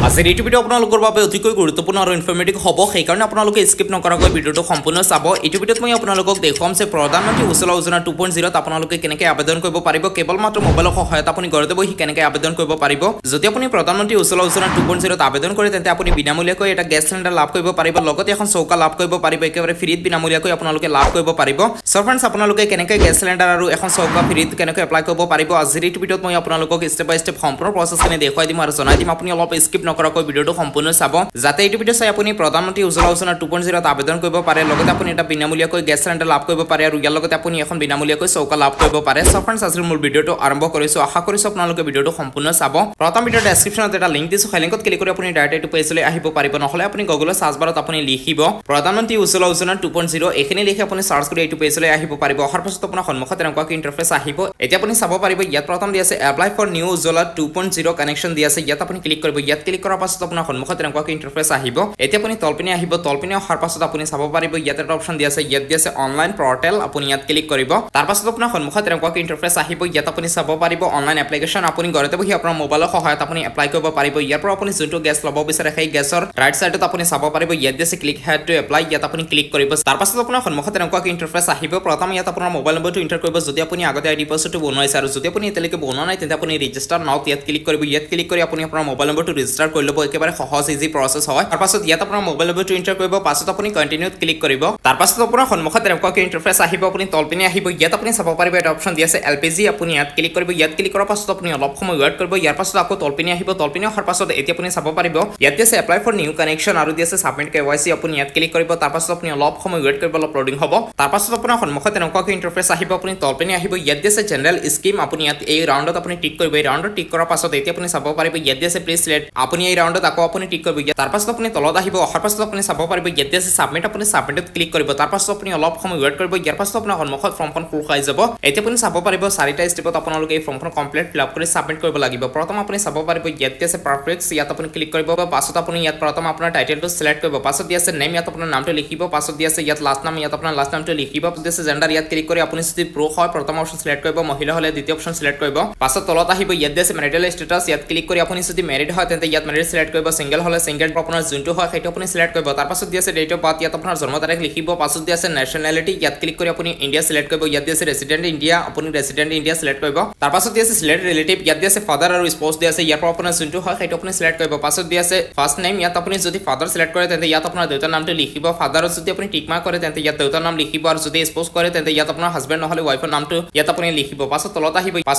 আজিৰ এই ভিডিঅ আপোনালোকৰ বাবে অতিকৈ গুৰুত্বপূৰ্ণ আৰু ইনফৰমেটিভ হ'ব সেইকাৰণে আপোনালোকে স্কিপ নকৰাকৈ ভিডিঅটো সম্পূৰ্ণ চাব এই ভিডিঅ'ত মই আপোনালোকক দেখুৱাম যে প্ৰধানমন্ত্ৰী উজ্জ্বলা যোজনা 2.0 ত আপোনালোকে কেনেকৈ আবেদন কৰিব পাৰিব কেৱল মাত্ৰ মোবাইলৰ সহায়ত আপুনি ঘৰতে বহি কেনেকৈ আবেদন কৰিব পাৰিব যদি আপুনি প্ৰধানমন্ত্ৰী উজ্জ্বলা যোজনা 2.0 ত আবেদন কৰে তেন্তে আপুনি বিনামূলীয়াকৈ এটা গেছ চিলিণ্ডাৰ লাভ কৰিব পাৰিব লগতে এখন চৌকা লাভ কৰিব পাৰিব একেবাৰে ফ্ৰীত বিনামূলীয়াকৈ আপোনালোকে লাভ কৰিব পাৰিব সো ফ্ৰেণ্ডছ আপোনালোকে কেনেকৈ গেছ চিলিণ্ডাৰ আৰু এখন চৌকা ফ্ৰীত কেনেকৈ এপ্লাই কৰিব পাৰিব আজিৰ এই ভিডিঅ'ত মই আপোনালোকক ষ্টেপ বাই ষ্টেপ সম্পূৰ্ণ প্ৰচেছখিনি দেখুৱাই দিম আৰু জনাই দিম আপুনি অলপ স্কিপ নকৰাকৈ ভিডিঅ'টো সম্পূৰ্ণ চাব যাতে এই ভিডিঅ' চাই আপুনি প্ৰধানমন্ত্ৰী উজ্জ্বলা যোজনা 2.0 ত আবেদন কৰিব পাৰে লগতে আপুনি এটা বিনামূলীয়াকৈ গেছ চিলিণ্ডাৰ লাভ কৰিব পাৰে আৰু ইয়াৰ লগতে আপুনি এখন বিনামূলীয়াকৈ চৌকা লাভ কৰিব পাৰে সো ফ্ৰেণ্ডছ আজিৰ মোৰ ভিডিঅ'টো আৰম্ভ কৰিছো আশা কৰিছো আপোনালোকে ভিডিঅ'টো সম্পূৰ্ণ চাব প্ৰথম ভিডিঅ'ৰ ডেসক্ৰিপচনত এটা লিংক দিছো সেই লিংকত ক্লিক কৰি আপুনি ডাইৰেক্ট এইটো পেজলৈ আহিব পাৰিব নহলে আপুনি গুগলৰ সাৰ্চ বাৰত আপুনি লিখিব প্ৰধানমন্ত্ৰী উজ্জ্বলা যোজনা 2.0 এখিনি লিখি আপুনি সাৰ্চ কৰি এইটো পেজলৈ আহিব পাৰিব অহাৰ পাছত আপোনাৰ সন্মুখত এনেকুৱা ইন্টাৰফেস আহিব এতিয়া আপুনি চাব পাৰিব ইয়াত প্ৰথম দি আছে apply for new Ujjwala 2.0 connection দি আছে ইয়াত আপুনি ক্লিক কৰিব ইয়াত ক্লিক কৰাৰ পাছত আপোনাৰ সন্মুখত এনেকুৱা ইন্টাৰফেস আহিব এতিয়া আপুনি তলপিনে আহিব তলপিনে অহাৰ পাছত আপুনি চাব পাৰিব ইয়াত এটা অপচন দি আছে ইয়াত দি আছে অনলাইন পোৰ্টেল আপুনি ইয়াত ক্লিক কৰিব তাৰ পাছত আপোনাৰ সন্মুখত এনেকুৱা ইন্টাৰফেস আহিব ইয়াত আপুনি চাব পাৰিব অনলাইন এপ্লিকেশন আপুনি ঘৰতে বহি আপোনাৰ মোবাইলৰ সহায়ত আপুনি এপ্লাই কৰিব পাৰিব ইয়াৰ পৰা আপুনি যোনটো গেছ লব বিচাৰে সেই গেছৰ ৰাইট সাইডত আপুনি চাব পাৰিব ইয়াত দি আছে ক্লিক হেয়াৰ টু এপ্লাই ইয়াত আপুনি ক্লিক কৰিব তাৰ পাছত আপোনাৰ সন্মুখত এনেকুৱা ইন্টাৰফেস আহিব প্ৰথম ইয়াত আপোনাৰ মোবাইল নম্বৰটো এন্টাৰ কৰিব যদি আপুনি আগতে আইডি পাছৱৰ্ডটো বনাইছে আৰু যদি আপুনি এতিয়ালৈকে বনোৱা নাই তেন্তে আপুনি ৰেজিষ্টাৰ নাও ইয়াত ক্লিক কৰিব ইয়াত ক্লিক কৰি আপুনি আপোনাৰ মোবাইল নম্বৰটো ৰেজিষ্টাৰ কৰি ল'ব একেবাৰে সহজ ইজি প্ৰসেছ হয় তাৰ পাছত ইয়াত আপোনাৰ মোবাইল নম্বৰটো এন্টাৰ কৰিব পাছত আপুনি কন্টিনিউত ক্লিক কৰিব তাৰ পাছত আপোনাৰ সন্মুখত এনেকুৱা ইন্টাৰফেস আহিব আপুনি তলপিনে আহিব ইয়াত আপুনি চাব পাৰিব এটা অপচন দি আছে এলপিজি আপুনি ইয়াত ক্লিক কৰিব ইয়াত ক্লিক কৰাৰ পাছত আপুনি অলপ সময় ৱেট কৰিব ইয়াৰ পাছত আকৌ তলপিনে আহিব তলপিনে অহাৰ পাছত এতিয়া আপুনি চাব পাৰিব ইয়াত দি আছে এপ্লাই ফৰ নিউ কানেকশন আৰু দি আছে সাবমিট কেৱাইসি আপুনি ইয়াত ক্লিক কৰিব তাৰ পাছত আপুনি অলপ সময় ৱেট কৰিব অলপ লোডিং হ'ব তাৰ পাছত আপোনাৰ সন্মুখত এনেকুৱা ইন্টাৰফেস আহিব আপুনি তলপিনে আহিব ইয়াত দি আছে জেনাৰেল স্কিম আপুনি ইয়াত এই ৰাউণ্ডত আপুনি টিক কৰিব এই ৰাউণ্ডত টিক কৰাৰ পাছত এতিয়া আপুনি চাব পাৰিব ইয়াত দি আছে প্লিজ সিলেক্ট আপুনি এই ৰাউণ্ডত আকৌ আপুনি টিক কৰিব তাৰ পাছত আপুনি তলত আহিব অহাৰ পাছত আপুনি চাব পাৰিব ইয়াত দি আছে সাবমিট আপুনি সাবমিটত ক্লিক কৰিব তাৰ পাছত আপুনি অলপ সময় ৱেট কৰিব ইয়াৰ পাছত আপোনাৰ সন্মুখত ফৰ্মখন ফুল খাই যাব এতিয়া আপুনি চাব পাৰিব চাৰিটা ষ্টেপত আপোনালোকে এই ফৰ্মখন কমপ্লিট ফিল আপ কৰি সাবমিট কৰিব লাগিব প্ৰথম আপুনি চাব পাৰিব ইয়াত দি আছে পাৰফেক্ট ইয়াত আপুনি ক্লিক কৰিব পাছত আপুনি ইয়াত প্ৰথম আপোনাৰ টাইটেলটো সিলেক্ট কৰিব পাছত দি আছে নেম ইয়াত আপোনাৰ নামটো লিখিব পাছত দি আছে ইয়াত লাষ্ট নাম ইয়াত আপোনাৰ লাষ্ট নামটো লিখিব দি আছে জেন্ডাৰ ইয়াত ক্লিক কৰি আপুনি যদি পুৰুষ হয় প্ৰথম অপচন সিলেক্ট কৰিব মহিলা হলে দ্বিতীয় অপচন সিলেক্ট কৰিব পাছত তলত আহিব ইয়াত দি আছে মেৰিটেল ষ্টেটাস ইয়াত ক্লিক কৰি আপুনি যদি মেৰিড হয় তেন্তে ইয়াত মেৰিড সিলেক্ট কৰিব সিঙ্গেল হলে সিঙ্গেল আপোনাৰ যোনটো হয় সেইটো আপুনি সিলেক্ট কৰিব তাৰ পাছত দি আছে ডেট অফ বাৰ্থ ইয়াত আপোনাৰ জন্ম তাৰিখ লিখিব পাছত দি আছে নেশ্যনেলিটি ইয়াত ক্লিক কৰি আপুনি ইণ্ডিয়া সিলেক্ট কৰিব ইয়াত দি আছে ৰেসিডেন্ট ইণ্ডিয়া আপুনি ৰেসিডেন্ট ইণ্ডিয়া সিলেক্ট কৰিব তাৰ পাছত দি আছে সিলেক্ট ৰিলেটিভ ইয়াত দি আছে ফাদাৰ আৰু স্পাউস দি আছে ইয়াৰ পৰা আপোনাৰ যোনটো হয় সেইটো আপুনি সিলেক্ট কৰিব পাছত দি আছে ফাৰ্ষ্ট নেম ইয়াত আপুনি যদি ফাদাৰ সিলেক্ট কৰে তেন্তে ইয়াত আপোনাৰ দেউতাৰ নামটো লিখিব ফাদাৰত যদি আপুনি টিক মাৰ্ক কৰে তেন্তে ইয়াত দেউতাৰ নাম লিখিব আৰু যদি স্পাউস কৰে তেন্তে ইয়াত আপোনাৰ হাজবেণ্ড নহলে ওয়াইফৰ নামটো ইয়াত আপুনি লিখিব পাছত তলত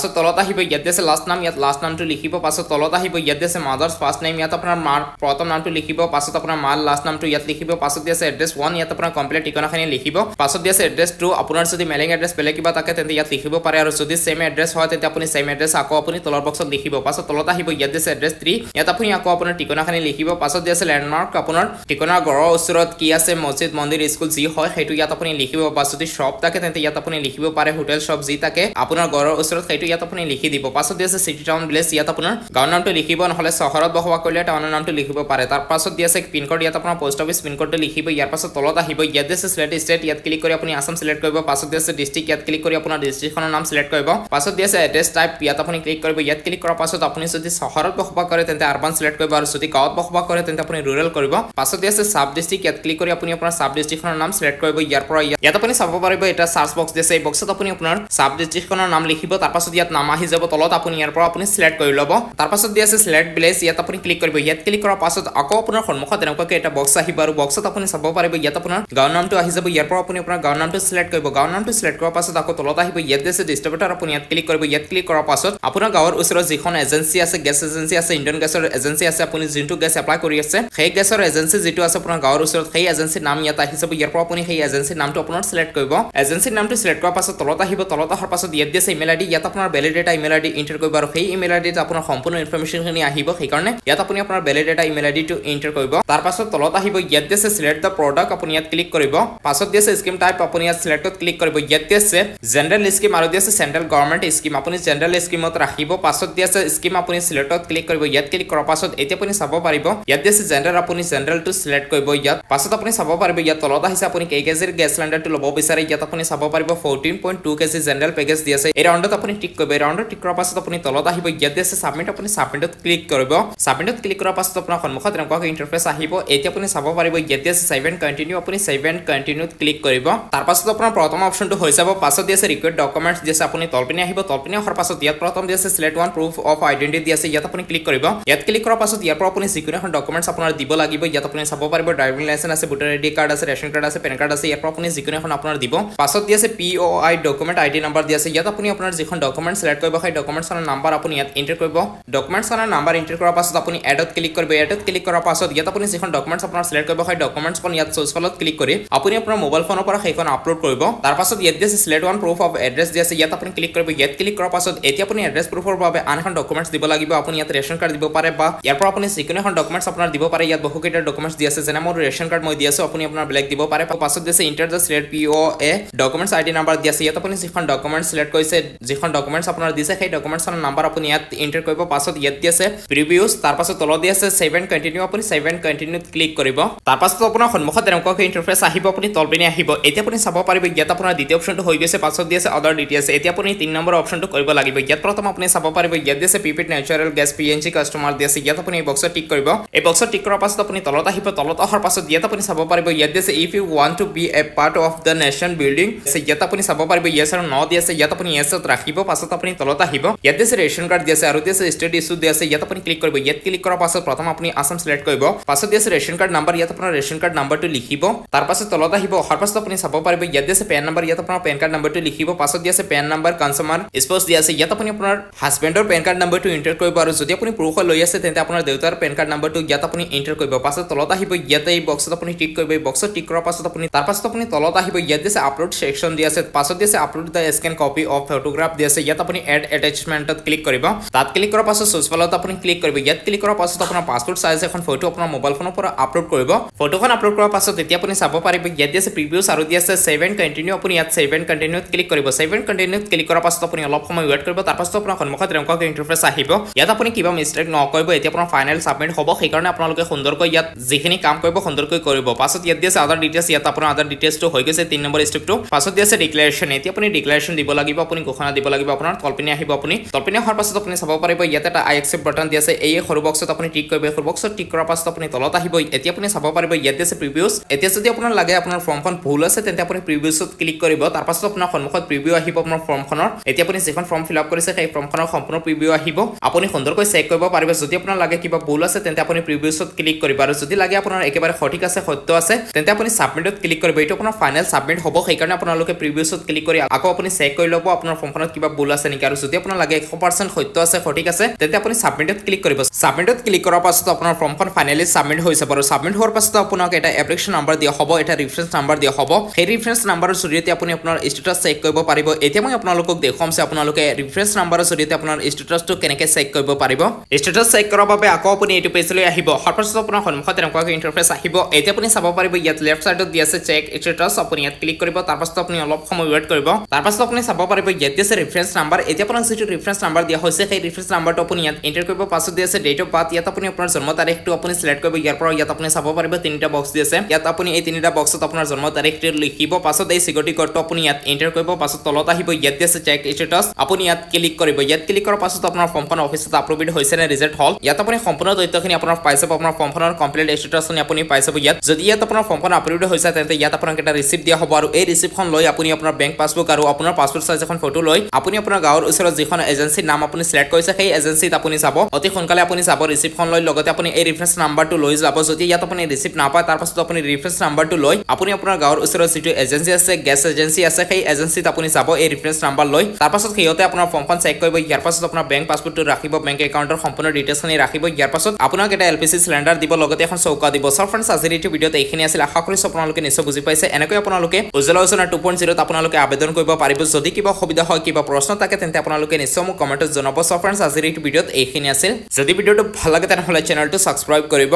আহিব ইয়াত দি আছে লাষ্ট নাম ইয়াত লাষ্ট নামটো লিখিব পাছত তলত আহিব ইয়াত দি আছে মাদাৰ্স ফাৰ্ষ্ট নেম ইয়াত আপোনাৰ মাৰ প্ৰথম নামটো লিখিব পাছত আপোনাৰ মাৰ লাষ্ট নামটো ইয়াত লিখিব পাছত দি আছে এড্ৰেছ 1 ইয়াত আপোনাৰ কমপ্লিট ঠিকনাখিনি লিখিব পাছত দি আছে এড্ৰেছ 2 আপোনাৰ যদি মেইলিং এড্ৰেছ বেলেগ কিবা থাকে তেন্তে ইয়াত লিখিব পাৰে আৰু যদি সেম এড্ৰেছ হয় তেন্তে আপুনি সেম এড্ৰেছ আকৌ আপুনি তলৰ বক্সত লিখিব পাছত তলত আহিব ইয়াত দি আছে এড্ৰেছ 3 ইয়াত আপুনি আকৌ আপোনাৰ ঠিকনাখিনি লিখিব পাছত দি আছে ল্যান্ডমাৰ্ক আপোনাৰ ঠিকনাৰ ঘৰৰ ওচৰত কি আছে মছজিদ মন্দিৰ স্কুল যি হয় সেইটো ইয়াত আপুনি লিখিব পাছত যদি শপ থাকে তেন্তে ইয়াত আপুনি লিখিব পাৰে হোটেল শপ যি থাকে আপোনাৰ ঘৰৰ ওচৰত সেইটো ইয়াত আপুনি লিখি দিব পাছত দি আছে সিটি টাউন ভিলেজ ইয়াত আপোনাৰ গাঁৱৰ নামটো লিখিব নহলে চহৰত বসবাস কৰিলে টাউনৰ নামটো লিখিব পাৰে তাৰ পাছত দি আছে পিন কোড ইয়াত আপোনাৰ পোষ্ট অফিচ পিন কোডটো লিখিব ইয়াৰ পাছত তলত আহিব ইয়াত দি আছে সিলেক্ট ষ্টেট ইয়াত ক্লিক কৰি আপুনি আসাম সিলেক্ট কৰিব পাছত দি আছে ডিস্ট্ৰিক্ট ইয়াত ক্লিক কৰি আপোনাৰ ডিস্ট্ৰিক্টখনৰ নাম সিলেক্ট কৰিব পাছত দি আছে এড্ৰেছ টাইপ ইয়াত আপুনি ক্লিক কৰিব ইয়াত ক্লিক কৰাৰ পাছত আপুনি যদি চহৰত বসবাস কৰে তেন্তে আৰবান সিলেক্ট কৰিব আৰু যদি গাঁৱত বসবাস কৰে তেন্তে আপুনি ৰুৰাল কৰিব পাছত দি আছে সাব ডিস্ট্ৰিক্ট ইয়াত ক্লিক কৰি আপুনি আপোনাৰ সাব ডিস্ট্ৰিক্টখনৰ নাম সিলেক্ট কৰিব ইয়াৰ পৰা ইয়াত আপুনি চাব পাৰিব এটা সাৰ্চ বক্স দিছে এই বক্সত আপুনি আপোনাৰ সাব ডিস্ট্ৰিক্টখনৰ নাম লিখিব তাৰ পাছত ইয়াত নাম আহি যাব তলত আপুনি ইয়াৰ পৰা আপুনি সিলেক্ট কৰি ল'ব তাৰ পাছত দি আছে সিলেক্ট ভিলেজ ইয়াত আপুনি ক্লিক কৰিব ইয়াত ক্লিক কৰাৰ পাছত আকৌ আপোনাৰ সন্মুখত এনেকুৱাকৈ এটা বক্স আহিব আৰু বক্সত আপুনি চাব পাৰিব ইয়াত আপোনাৰ গাঁৱৰ নামটো আহি যাব ইয়াৰ পৰা আপুনি আপোনাৰ গাঁৱৰ নামটো সিলেক্ট কৰিব গাঁৱৰ নামটো সিলেক্ট কৰাৰ পাছত আকৌ তলত আহিব ইয়াত দি আছে ডিস্ট্ৰিবিউটৰ আপুনি ইয়াত ক্লিক কৰিব ইয়াত ক্লিক কৰাৰ পাছত আপোনাৰ গাঁৱৰ ওচৰত যিখন এজেন্সি আছে গেছ এজেন্সি আছে ইণ্ডিয়ান গেছৰ এজেন্সি আছে আপুনি যোনটো গেছ এপ্লাই কৰি আছে সেই গেছৰ এজেন্সি যিটো আছে আপোনাৰ গাঁৱৰ ওচৰত সেই এজেন্সিৰ নাম ইয়াত আহি যাব ইয়াৰ পৰা আপুনি সেই এজেন্সিৰ নামটো আপোনাৰ সিলেক্ট কৰিব এজেন্সিৰ নামটো সিলেক্ট কৰাৰ পাছত তলত আহিব তলত অহাৰ পাছত ইয়াত দি আছে ইমেইল আইডি ইয়াত আপোনাৰ ভ্যালিড এটা ইমেইল আইডি এন্টাৰ কৰিব আৰু সেই ইমেইল আইডিত আপোনাৰ সম্পূৰ্ণ ইনফৰমেশনখিনি আহিব সেইকাৰণে ইয়াত আপুনি আপোনাৰ ভ্যালিড এটা ইমেইল আইডিটো এন্টাৰ কৰিব তাৰ পাছত তলত আহিব ইয়াত দি আছে সিলেক্ট দা প্ৰডাক্ট আপুনি ইয়াত ক্লিক কৰিব পাছত দি আছে স্কিম টাইপ আপুনি ইয়াত সিলেক্টত ক্লিক কৰিব ইয়াত দি আছে জেনাৰেল স্কিম আৰু দি আছে সেন্ট্ৰেল গভৰ্ণমেণ্ট স্কিম আপুনি জেনাৰেল স্কিমত ৰাখিব পাছত দি আছে স্কিম আপুনি সিলেক্টত ক্লিক কৰিব ইয়াত ক্লিক কৰাৰ পাছত এতিয়া আপুনি চাব পাৰিব ইয়াত দি আছে জেনাৰেল আপুনি জেনাৰেলটো সিলেক্ট কৰিব ইয়াত পাছত আপুনি চাব পাৰিব ইয়াত তলত আহিছে আপুনি কেই কেজিৰ গেছ সিলিণ্ডাৰটো ল'ব বিচাৰে ইয়াত আপুনি চাব পাৰিব 14.2 কেজি জেনাৰেল পেকেজ দি আছে এই ৰাউণ্ডত আপুনি টিক কৰিব এই ৰাউণ্ডত টিক কৰাৰ পাছত আপুনি তলত আহিব ইয়াত দি আছে সাবমিট আপুনি সাবমিটত ক্লিক কৰিব সাবমিটত ক্লিক কৰাৰ পাছত আপোনাৰ সন্মুখত এনেকুৱা ইন্টাৰফেস আহিব এতিয়া আপুনি চাব পাৰিব ইয়াতে আছে সেভ এণ্ড কন্টিনিউ আপুনি সেভ এণ্ড কন্টিনিউত ক্লিক কৰিব তাৰ পাছত আপোনাৰ প্ৰথম অপচনটো হৈ যাব পাছত দি আছে ৰিকুৱেৰ্ড ডকুমেন্টছ দিছে আপুনি তলপিনে আহিব তলপিনে অহাৰ পাছত ইয়াত প্ৰথম দি আছে select one proof of identity আছে ইয়াত আপুনি ক্লিক কৰিব ইয়াত ক্লিক কৰাৰ পাছত ইয়াৰ পৰা আপুনি যিকোনো এখন ডকুমেন্টছ আপোনাৰ দিব লাগিব ইয়াত আপুনি চাব পাৰিব ড্ৰাইভিং লাইসেন্স আছে ভোটাৰ আইডি কাৰ্ড আছে ৰেশন কাৰ্ড আছে পেন কাৰ্ড আছে ইয়াৰ পৰা আপুনি যিকোনো এখন আপোনাৰ দিব পাছত দি আছে POI ডকুমেন্ট আইডি নাম্বাৰ দি আছে ইয়াত আপুনি আপোনাৰ যিখন ডকুমেন্ট সিলেক্ট কৰিব সেই ডকুমেন্টছৰ নাম্বাৰ আপুনি ইয়াত এন্টাৰ কৰিব ডকুমেন্টছৰ নাম্বাৰ এন্টাৰ কৰাৰ পাছত আপুনি এডত ক্লিক কৰিব এডত ক্লিক কৰাৰ পাছত ইয়াত আপুনি যিখন ডকুমেন্টছ আপোনাৰ সিলেক্ট কৰিব সেই ডকুমেন্টছখন ইয়াত সোৰ্স ফাইলত ক্লিক কৰি আপুনি আপোনাৰ মোবাইল ফোনৰ পৰা সেইখন আপলোড কৰিব তাৰ পাছত ইয়াত দিছে select one proof of address দি আছে ইয়াত আপুনি ক্লিক কৰিব ইয়াত ক্লিক কৰাৰ পাছত এতিয়া আপুনি এড্ৰেছ প্ৰুফৰ বাবে আন এখন ডকুমেন্টছ দিব লাগিব আপুনি ইয়াত ৰেশন কাৰ্ড দিব পাৰে বা ইয়াৰ পৰা আপুনি যিকোনো এখন ডকুমেন্টছ আপোনাৰ দিব পাৰে ইয়াত বহুকেইটা ডকুমেন্টছ দি আছে যেনে মোৰ ৰেশন কাৰ্ড মই দি আছো আপুনি আপোনাৰ ব্লেক দিব পাৰে পাছত দিছে enter the select POA documents ID number দি আছে ইয়াত আপুনি যিখন ডকুমেন্টছ সিলেক্ট কৰিছে যিখন ডকুমেন্টছ আপোনাৰ দিছে সেই ডকুমেন্টছৰ নাম্বাৰ আপুনি ইয়াত এন্টাৰ কৰিব পাছত ইয়াত দি আছে প্ৰিভিউজ তাৰ পাছত তলত দি আছে সেভ এণ্ড কন্টিনিউ আপুনি সেভ এণ্ড কন্টিনিউত ক্লিক কৰিব তাৰ পাছত আপোনাৰ সন্মুখত এনেকুৱা ইন্টাৰফেস আহিব আপুনি তলপিনে আহিব এতিয়া আপুনি চাব পাৰিব ইয়াত আপোনাৰ দ্বিতীয় অপচনটো হৈ গৈছে পাছত দি আছে আদাৰ ডিটেইলছ এতিয়া আপুনি 3 নম্বৰ অপচনটো কৰিব লাগিব ইয়াত প্ৰথম আপুনি চাব পাৰিব ইয়াত দিছে prepaid natural gas PNG customer দি আছে ইয়াত আপুনি এই বক্সত টিক কৰিব এই বক্সত টিক কৰাৰ পাছত আপুনি তলত আহিব তলত অহাৰ পাছত ইয়াত আপুনি চাব পাৰিব ইয়াত দিছে if you want to be a part of the nation building ইয়াত আপুনি চাব পাৰিব ইয়েছ আৰু নো দি আছে ইয়াত আপুনি ইয়েছত ৰাখিব পাছত আপুনি তলত আহিব ইয়াত দিছে ৰেশন কাৰ্ড দি আছে আৰু দিছে ষ্টেট ইছ্যু দি আছে ইয়াত আপুনি ক্লিক কৰিব ইয়াত ক্লিক কৰাৰ পাছত প্ৰথম আপুনি আসাম সিলেক্ট কৰিব পাছত দিছে ৰেশন কাৰ্ড নাম্বাৰ ইয়াত আপোনাৰ ৰেশন কাৰ্ড নাম্বাৰটো লিখিব তাৰ পাছত তলত আহিব অহাৰ পাছত আপুনি চাব পাৰিব ইয়াত দিছে পেন নাম্বাৰ ইয়াত আপোনাৰ পেন কাৰ্ড নাম্বাৰটো লিখিব পাছত দিছে পেন নাম্বাৰ কনজিউমাৰ স্পেচ দি আছে ইয়াত আপুনি আপোনাৰ হাজবেণ্ডৰ পেন কাৰ্ড নাম্বাৰটো এন্টাৰ কৰিব আৰু যদি আপুনি পুৰুষ লৈ আছে তেন্তে আপোনাৰ দেউতাৰ পেন কাৰ্ড নাম্বাৰটো ইয়াত আপুনি এন্টাৰ কৰিব পাছত তলত আহিব ইয়াতে এই বক্সত আপুনি টিক কৰিব এই বক্সত টিক কৰাৰ পাছত আপুনি তাৰ পাছত আপুনি তলত আহিব ইয়াত দিছে আপলোড সেকশন দি আছে পাছত দিছে upload the scan copy of photograph দি আছে ইয়াত আপুনি এড এটাচমেন্টত ক্লিক কৰিব তাত ক্লিক কৰাৰ পাছত সোৰ্স ফাইলত আপুনি ক্লিক কৰিব ইয়াত ক্লিক কৰাৰ পাছত আপোনাৰ পাছপোৰ্ট সাইজ এখন ফটো আপোনাৰ মোবাইল ফোনৰ পৰা আপলোড কৰিব ফটোখন আপলোড কৰাৰ পাছত এতিয়া আপুনি চাব পাৰিব ইয়াত দিছে প্ৰিভিউজ আৰু দি আছে সেভ এণ্ড কন্টিনিউ আপুনি ইয়াত সেভ এণ্ড কন্টিনিউত ক্লিক কৰিব সেভ এণ্ড কন্টিনিউত ক্লিক কৰাৰ পাছত আপুনি অলপ সময় ৱেট কৰিব তাৰ পাছত আপোনাৰ সন্মুখত এনেকুৱা ইন্টাৰফেস আহিব ইয়াত আপুনি কিবা মিস্টেক নকৰিব এতিয়া আপোনাৰ ফাইনেল সাবমিট হ'ব সেই কাৰণে আপোনালোকে সুন্দৰকৈ ইয়াত যিখিনি কাম কৰিব সুন্দৰকৈ কৰিব পাছত ইয়াত দিছে আদাৰ ডিটেইলছ ইয়াত আপোনাৰ আদাৰ ডিটেইলছটো হৈ গৈছে 3 নম্বৰ ষ্টেপটো পাছত দিছে ডিক্লেৰেশ্যন এতিয়া আপুনি ডিক্লেৰেশ্যন দিব লাগিব আপুনি ঘোষণা দিব লাগিব আপোনাৰ তলপিনে আহিব আপুনি তলপিনে হোৱাৰ পাছত আপুনি চাব পাৰিব ইয়াত এটা আই একচেপ্ট বাটন দি আছে এই সৰু বক্সত আপুনি টিক কৰিব সৰু বক্সত টিক কৰাৰ পাছত আপুনি তলত আহিব এতিয়া আপুনি চাব পাৰিব ইয়াত দিছে প্ৰিভিউজ এতিয়া যদি আপোনাৰ লাগে আপোনাৰ ফৰ্মখন ভুল আছে তেন্তে আপুনি প্ৰিভিউজত ক্লিক কৰিব তাৰ পাছত আপোনাৰ সন্মুখত প্ৰিভিউ আহিব আপোনাৰ ফৰ্মখনৰ এতিয়া আপুনি যিখন ফৰ্ম ফিল আপ কৰিছে সেই ফৰ্মখনৰ সম্পূৰ্ণ প্ৰিভিউ আহিব আপুনি সুন্দৰকৈ চেক কৰিব পাৰিব যদি আপোনাৰ লাগে কিবা ভুল আছে তেন্তে আপুনি প্ৰিভিউজত ক্লিক কৰিব আৰু যদি লাগে আপোনাৰ একেবাৰে সঠিক আছে সত্য আছে তেন্তে আপুনি সাবমিটত ক্লিক কৰিব এইটো আপোনাৰ ফাইনেল সাবমিট হ'ব সেই কাৰণে আপোনালোকে প্ৰিভিউজত ক্লিক কৰি আকৌ আপুনি চেক কৰি ল'ব আপোনাৰ ফৰ্মখনত কিবা ভুল আছে নেকি আৰু যদি আপোনাৰ লাগে 100% সত্য আছে সঠিক আছে তেন্তে আপুনি সাবমিটত ক্লিক কৰিব সাবমিটত ক্লিক কৰাৰ পাছত আপোনাৰ ফৰ্মখন ফাইনেলি সাবমিট হৈ যাব আৰু সাবমিট হোৱাৰ পাছত আপোনাক এটা এপ্লিকেশ্যন নাম্বাৰ দিয়া হ'ব এটা ৰেফাৰেন্স নাম্বাৰ দিয়া হ'ব সেই ৰেফাৰেন্স নাম্বাৰৰ জৰিয়তে আপুনি আপোনাৰ ষ্টেটাস চেক কৰিব পাৰিব এতিয়া মই আপোনালোকক দেখাম যে আপোনালোকে ৰেফাৰেন্স নাম্বাৰৰ জৰিয়তে আপোনাৰ ষ্টেটাসটো কেনেকৈ চেক কৰিব পাৰিব ষ্টেটাস চেক কৰাৰ বাবে আকৌ আপুনি এইটো পেজলৈ আহিব অহাৰ পাছত আপোনাৰ সন্মুখত এনেকুৱা ইন্টাৰফেস আহিব এতিয়া আপুনি চাব পাৰিব ইয়াত লেফট সাইডত দি আছে চেক ষ্টেটাস আপুনি ইয়াত ক্লিক কৰিব তাৰ পাছত আপুনি অলপ সময় ৱেট কৰিব তাৰ পাছত আপুনি চাব পাৰিব ইয়াত আছে ৰেফাৰেন্স নাম্বাৰ এতিয়া আপোনাক যিটো ৰেফাৰেন্স নাম্বাৰ দিয়া হৈছে সেই ৰেফাৰেন্স নাম্বাৰটো আপুনি ইয়াত এন্টাৰ কৰিব পাছত দি আছে ডেট অফ বাৰ্থ ইয়াত আপুনি আপোনাৰ জন্ম তাৰিখটো আপুনি সিলেক্ট কৰিব ইয়াৰ পৰা ইয়াত আপুনি চাব পাৰিব তিনিটা বক্স দি আছে ইয়াত আপুনি এই তিনিটা বক্সত আপোনাৰ জন্ম তাৰিখটো লিখিব পাছত এই সিকিউৰিটি কোডটো আপুনি ইয়াত এন্টাৰ কৰিব পাছত তলত আহিব ইয়াত আছে চেক ষ্টেটাস আপুনি ইয়াত ক্লিক কৰিব ইয়াত ক্লিক কৰাৰ পাছত আপোনাৰ ফৰ্মখন অফিচত আপলোড হৈছে নে ৰিজেক্ট হল ইয়াত আপুনি সম্পূৰ্ণ তথ্যখিনি আপোনাৰ পাই যাব আপোনাৰ ফৰ্মখনৰ কমপ্লিট ষ্টেটাসখিনি আপুনি পাই যাব ইয়াত যদি ইয়াত আপোনাৰ ফৰ্মখন আপলোড হৈছে তেন্তে ইয়াত আপোনাক এটা ৰিসিপ্ট দিয়া হ'ব আৰু এই ৰিসিপ্টখন লৈ আপুনি আপোনাৰ বেংক পাছবুক আৰু আপোনাৰ পাছপোৰ্ট সাইজ এখন ফটো লৈ আপুনি আপোনাৰ গাঁৱৰ ওচৰত যিখন এজেন্সিৰ নাম আপুনি সিলেক্ট কৰিছে সেই এজেন্সিত আপুনি যাব অতি সোনকালে আপুনি যাব ৰিসিপ্টখন লৈ লগতে আপুনি এই ৰেফাৰেন্স নাম্বাৰটো লৈ যাব যদি ইয়াত আপুনি ৰিসিপ্ট নাপায় তাৰ পাছত আপুনি ৰেফাৰেন্স নাম্বাৰটো লৈ আপুনি আপোনাৰ গাঁৱৰ ওচৰত যিটো এজেন্সি আছে গেছ এজেন্সি আছে সেই এজেন্সিত আপুনি যাব এই ৰেফাৰেন্স নাম্বাৰ লৈ তাৰ পাছত সিহঁতে আপোনাৰ ফৰ্মখন চেক কৰিব ইয়াৰ পাছত আপোনাৰ বেংক পাছবুকটো ৰাখিব বেংক একাউণ্টৰ সম্পূৰ্ণ ডিটেইলছখিনি ৰাখিব ইয়াৰ পাছত আপোনাক এটা LPG সিলিণ্ডাৰ দিব লগতে এখন চৌকা দিব সো ফ্ৰেন্ডছ আজিৰ এই ভিডিঅ'ত এইখিনি আছিল আশা কৰিছো আপোনালোকে নিশ্চয় বুজি পাইছে এনেকৈ আপোনালোকে উজ্জ্বলা যোজনা 2.0 ত আপোনালোকে আবেদন কৰিব পাৰিব যদি কিবা সুবিধা হয় কিবা প্ৰশ্ন থাকে তেন্তে আপোনালোকে নিশ্চয় মোক কমেন্টত জনাব সো ফ্ৰেন্ডছ আজিৰ এই ভিডিঅ'ত এইখিনি আছিল যদি ভিডিঅ'টো ভাল লাগে তেনহলে চেনেলটো সাবস্ক্ৰাইব কৰিব